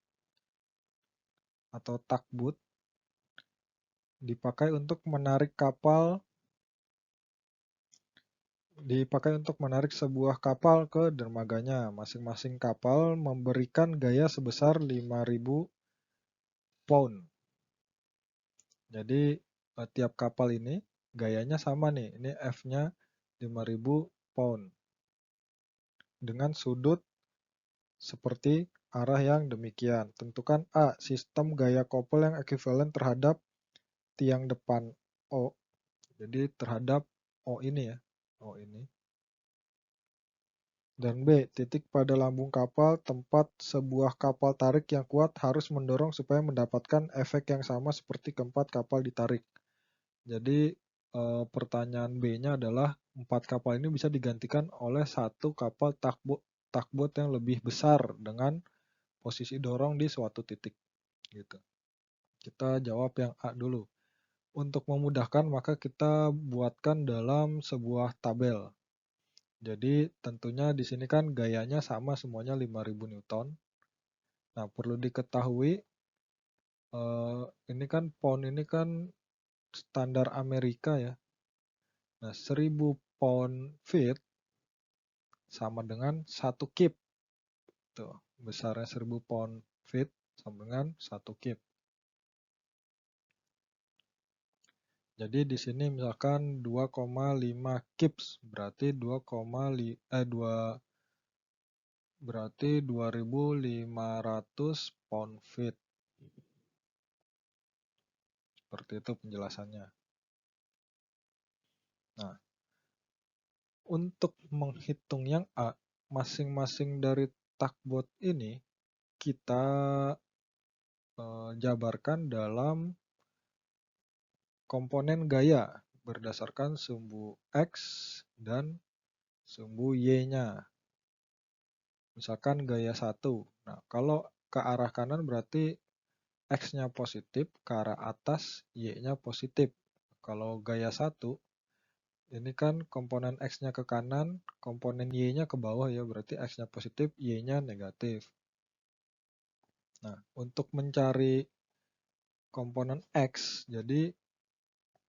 Speaker 1: atau tugboat dipakai untuk menarik sebuah kapal ke dermaganya. Masing-masing kapal memberikan gaya sebesar 5.000 pound. Jadi tiap kapal ini gayanya sama nih. Ini F-nya 5.000 pound. Dengan sudut seperti arah yang demikian. Tentukan A. Sistem gaya kopel yang ekuivalen terhadap tiang depan O. Jadi terhadap O ini ya. O ini. Dan B. Titik pada lambung kapal tempat sebuah kapal tarik yang kuat harus mendorong supaya mendapatkan efek yang sama seperti keempat kapal ditarik. Jadi pertanyaan B-nya adalah 4 kapal ini bisa digantikan oleh satu kapal tugboat yang lebih besar dengan posisi dorong di suatu titik. Gitu. Kita jawab yang A dulu. Untuk memudahkan maka kita buatkan dalam sebuah tabel. Jadi tentunya di sini kan gayanya sama semuanya 5.000 Newton. Nah, perlu diketahui ini kan pound ini kan standar Amerika ya. Nah, 1000 pound feet sama dengan 1 kip. Tuh, besarnya 1000 pound feet sama dengan 1 kip. Jadi di sini misalkan 2,5 kips berarti 2.500 pound feet. Seperti itu penjelasannya. Nah, untuk menghitung yang A, masing-masing dari tugboat ini kita jabarkan dalam komponen gaya berdasarkan sumbu X dan sumbu Y-nya. Misalkan gaya 1. Nah, kalau ke arah kanan berarti X-nya positif, ke arah atas Y-nya positif. Kalau gaya 1, ini kan komponen X-nya ke kanan, komponen Y-nya ke bawah ya, berarti X-nya positif, Y-nya negatif. Nah, untuk mencari komponen X, jadi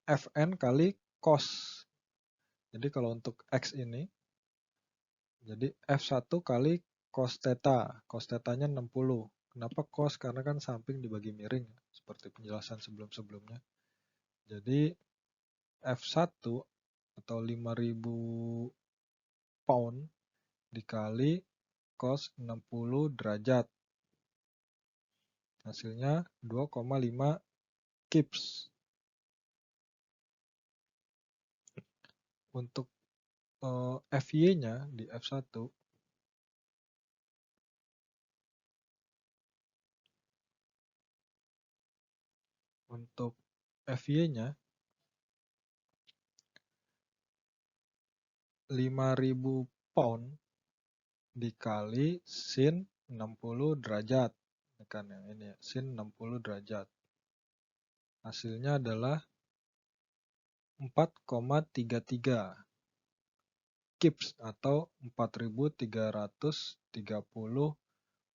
Speaker 1: Fn kali cos. Jadi kalau untuk X ini, jadi F1 kali cos theta. Cos theta-nya 60. Kenapa cos? Karena kan samping dibagi miring, seperti penjelasan sebelum-sebelumnya. Jadi F1 atau 5.000 pound dikali cos 60 derajat. Hasilnya 2,5 kips. Untuk FY-nya di F1 untuk FY-nya 5.000 pound dikali sin 60 derajat. Ini kan yang ini ya, sin 60 derajat. Hasilnya adalah 4,33 kips atau 4.330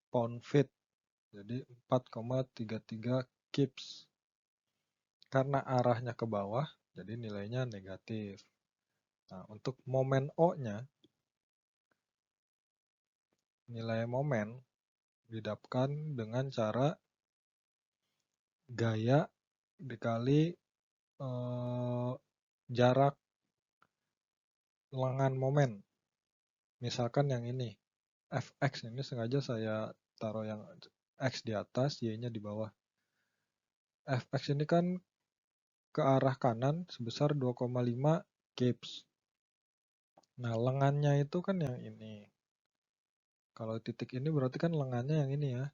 Speaker 1: pound feet. Jadi 4,33 kips. Karena arahnya ke bawah, jadi nilainya negatif. Nah, untuk momen O-nya, nilai momen didapatkan dengan cara gaya dikali jarak lengan momen. Misalkan yang ini, Fx ini sengaja saya taruh yang X di atas, Y-nya di bawah. Fx ini kan ke arah kanan sebesar 2,5 kips. Nah, lengannya itu kan yang ini. Kalau titik ini berarti kan lengannya yang ini ya.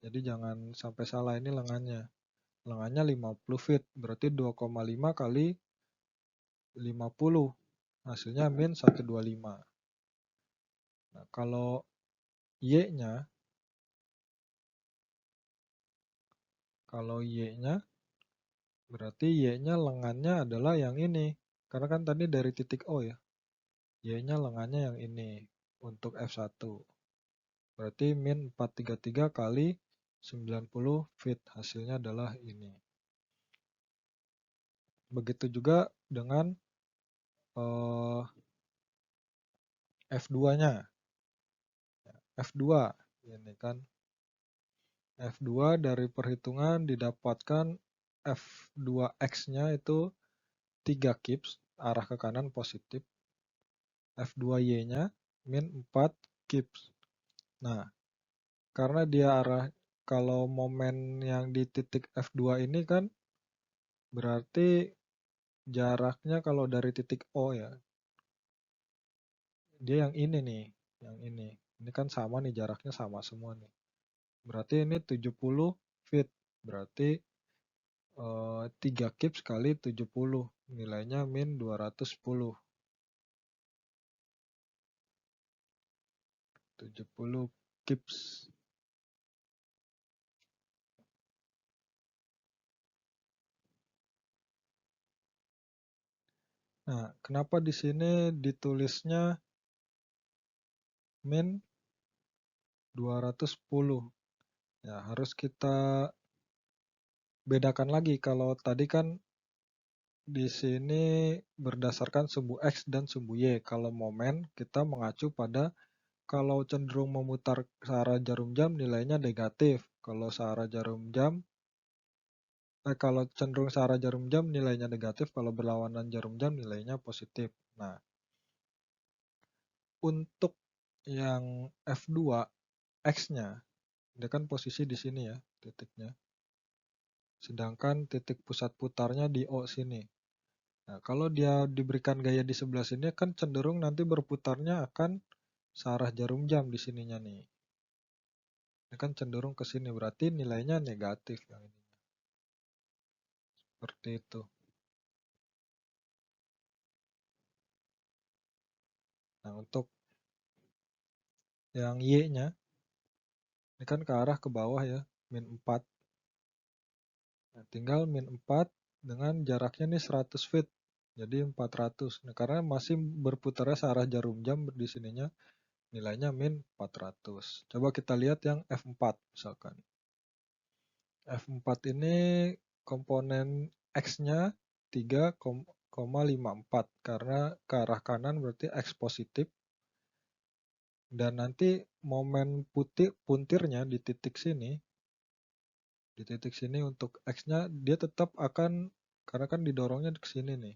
Speaker 1: Jadi jangan sampai salah, ini lengannya. Lengannya 50 feet, berarti 2,5 kali 50. Hasilnya min 125. Nah, kalau Y-nya, berarti Y-nya lengannya adalah yang ini. Karena kan tadi dari titik O ya. Y-nya lengannya yang ini untuk F1. Berarti min 433 kali 90 feet. Hasilnya adalah ini. Begitu juga dengan F2-nya. F2 ini kan. F2 dari perhitungan didapatkan F2X-nya itu 3 kips, arah ke kanan positif. F2Y-nya min 4 kips. Nah, karena dia kalau momen yang di titik F2 ini kan berarti jaraknya kalau dari titik O ya, dia yang ini nih, yang ini. Ini kan sama nih, jaraknya sama semua nih. Berarti ini 70 feet. Berarti 3 kips kali 70. Nilainya min 210. 70 kips. Nah, kenapa di sini ditulisnya min 210? Ya, harus kita bedakan lagi. Kalau tadi kan di sini berdasarkan sumbu X dan sumbu Y. Kalau momen kita mengacu pada kalau cenderung memutar searah jarum jam nilainya negatif. Kalau cenderung searah jarum jam nilainya negatif, kalau berlawanan jarum jam nilainya positif. Nah, untuk yang F2 X-nya, dia kan posisi di sini ya, titiknya. Sedangkan titik pusat putarnya di O sini. Nah, kalau dia diberikan gaya di sebelah sini kan cenderung nanti berputarnya akan searah jarum jam di sininya nih. Ini kan cenderung ke sini, berarti nilainya negatif yang ini. Seperti itu. Nah, untuk yang Y-nya, ini kan ke arah ke bawah ya, min 4. Nah, tinggal min 4 dengan jaraknya nih 100 feet. Jadi 400. Nah, karena masih berputarnya searah jarum jam di sininya, nilainya min 400. Coba kita lihat yang F4 misalkan. F4 ini komponen X-nya 3,54 karena ke arah kanan berarti X positif. Dan nanti momen puntirnya di titik sini, untuk X-nya dia tetap akan, karena kan didorongnya ke sini nih.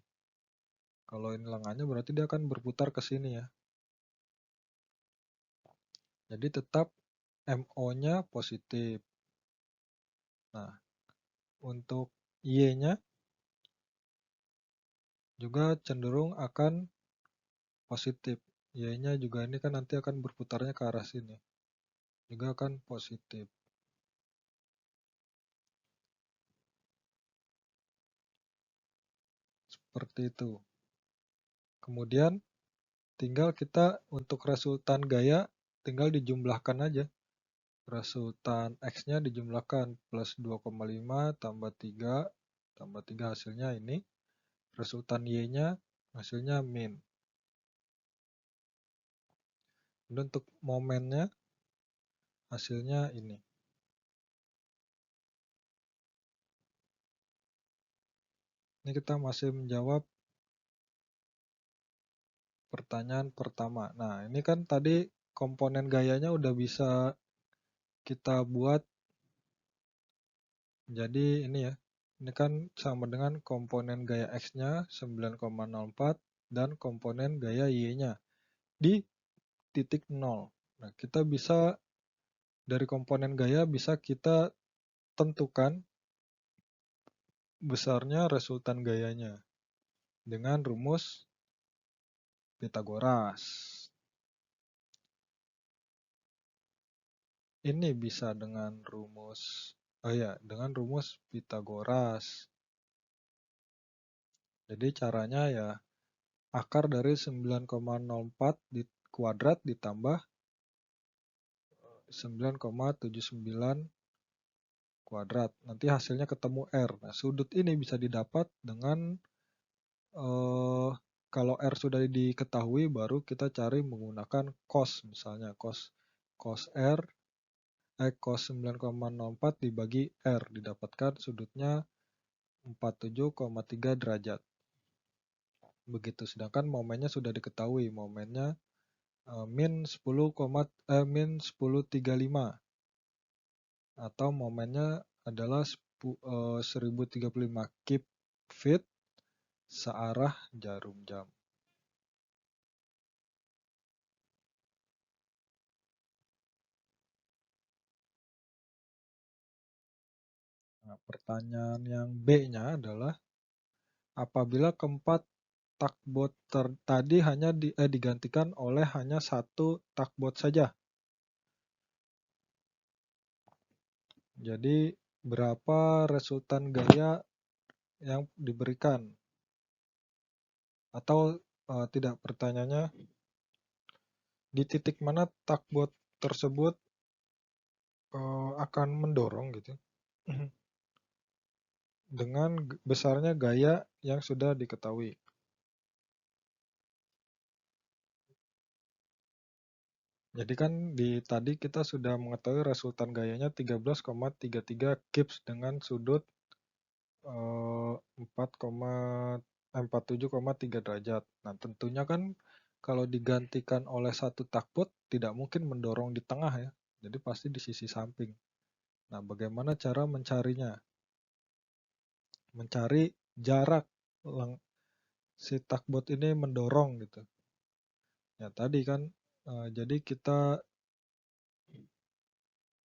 Speaker 1: Kalau ini lengannya berarti dia akan berputar ke sini ya. Jadi tetap MO-nya positif. Nah, untuk Y-nya juga cenderung akan positif. Y-nya juga ini kan nanti akan berputarnya ke arah sini. Juga akan positif. Seperti itu. Kemudian tinggal kita untuk resultan gaya tinggal dijumlahkan aja. Resultan X-nya dijumlahkan plus 2,5 tambah 3 hasilnya ini. Resultan Y-nya hasilnya min. Dan untuk momennya hasilnya ini. Ini kita masih menjawab pertanyaan pertama. Nah, ini kan tadi komponen gayanya udah bisa kita buat jadi ini ya. Ini kan sama dengan komponen gaya X-nya 9,04 dan komponen gaya Y-nya di titik 0. Nah, kita bisa dari komponen gaya bisa kita tentukan besarnya resultan gayanya dengan rumus Pitagoras. Ini bisa dengan rumus, dengan rumus Pitagoras. Jadi caranya ya akar dari 9,04 di kuadrat ditambah 9,79 kuadrat. Nanti hasilnya ketemu R. Nah, sudut ini bisa didapat dengan kalau R sudah diketahui baru kita cari menggunakan cos, misalnya cos R cos 9,04 dibagi R didapatkan sudutnya 47,3 derajat. Begitu, sedangkan momennya sudah diketahui, momennya min 10,35 atau momennya adalah 1035 kip feet searah jarum jam. Nah, pertanyaan yang B-nya adalah apabila keempat takbot tadi hanya digantikan oleh hanya satu takbot saja. Jadi berapa resultan gaya yang diberikan? Atau tidak, pertanyaannya di titik mana takbot tersebut akan mendorong gitu dengan besarnya gaya yang sudah diketahui. Jadi kan tadi kita sudah mengetahui resultan gayanya 13,33 kips dengan sudut 47,3 derajat. Nah, tentunya kan kalau digantikan oleh satu takbot tidak mungkin mendorong di tengah ya. Jadi pasti di sisi samping. Nah, bagaimana cara mencarinya? Mencari jarak si takbot ini mendorong gitu. Ya tadi kan jadi kita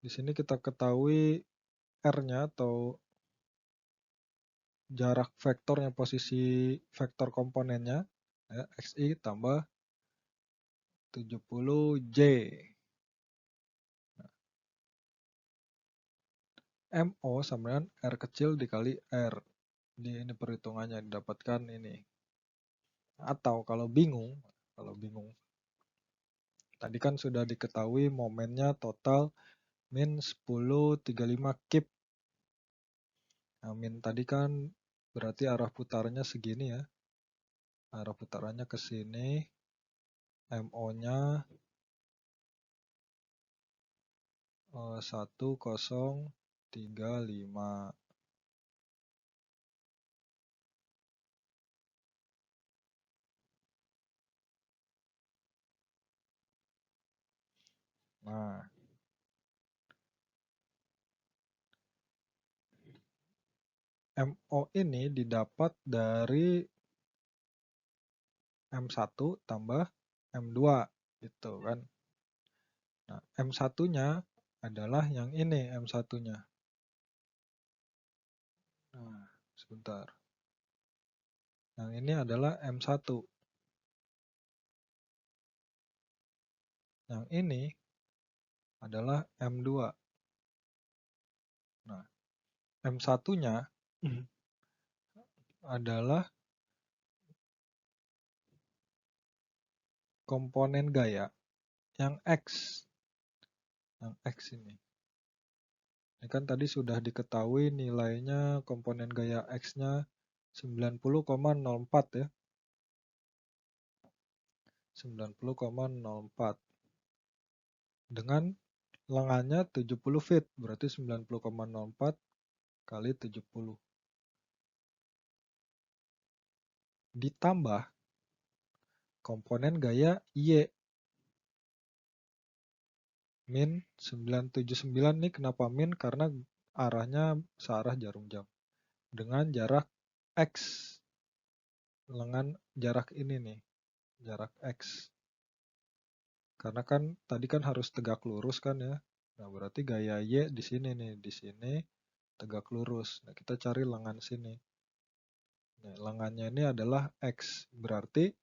Speaker 1: di sini kita ketahui R-nya atau jarak vektornya, posisi vektor komponennya ya, XI tambah 70J. MO sama dengan R kecil dikali R. Ini perhitungannya didapatkan ini. Atau kalau bingung, tadi kan sudah diketahui momennya total min 1035 kip. Nah, min tadi kan berarti arah putarannya segini ya. Arah putarannya ke sini. MO-nya 1035. Nah, MO ini didapat dari M1 tambah M2 gitu kan. Nah, M1-nya adalah yang ini M1-nya. Nah, sebentar. Yang ini adalah M1. Yang ini adalah M2. Nah, M1-nya adalah komponen gaya yang X. Yang X ini. Ini kan tadi sudah diketahui nilainya komponen gaya X-nya 90,04 ya. 90,04. dengan lengannya 70 feet, berarti 90,04 kali 70. Ditambah komponen gaya Y min 979 nih, kenapa min? Karena arahnya searah jarum jam. Dengan jarak X. Lengan jarak ini nih, jarak X. Karena kan tadi kan harus tegak lurus kan ya. Nah, berarti gaya Y di sini nih, di sini tegak lurus. Nah, kita cari lengan sini. Nah, lengannya ini adalah X. Berarti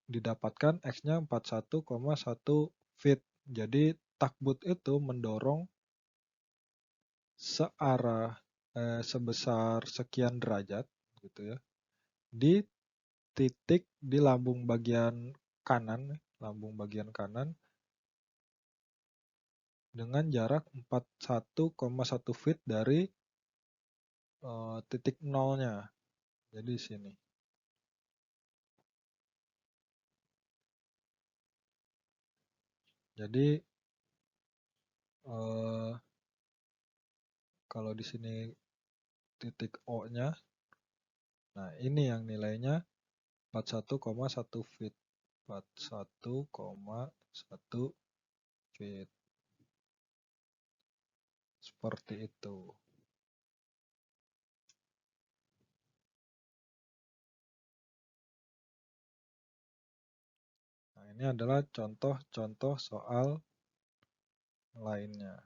Speaker 1: didapatkan X-nya 41,1 feet. Jadi takbut itu mendorong searah sebesar sekian derajat gitu ya. Di titik di lambung bagian kanan, dengan jarak 41,1 feet dari titik nolnya. Jadi di sini. Jadi kalau di sini titik O-nya, nah ini yang nilainya 41,1 feet. 41,1 feet. Seperti itu. Nah, ini adalah contoh-contoh soal lainnya.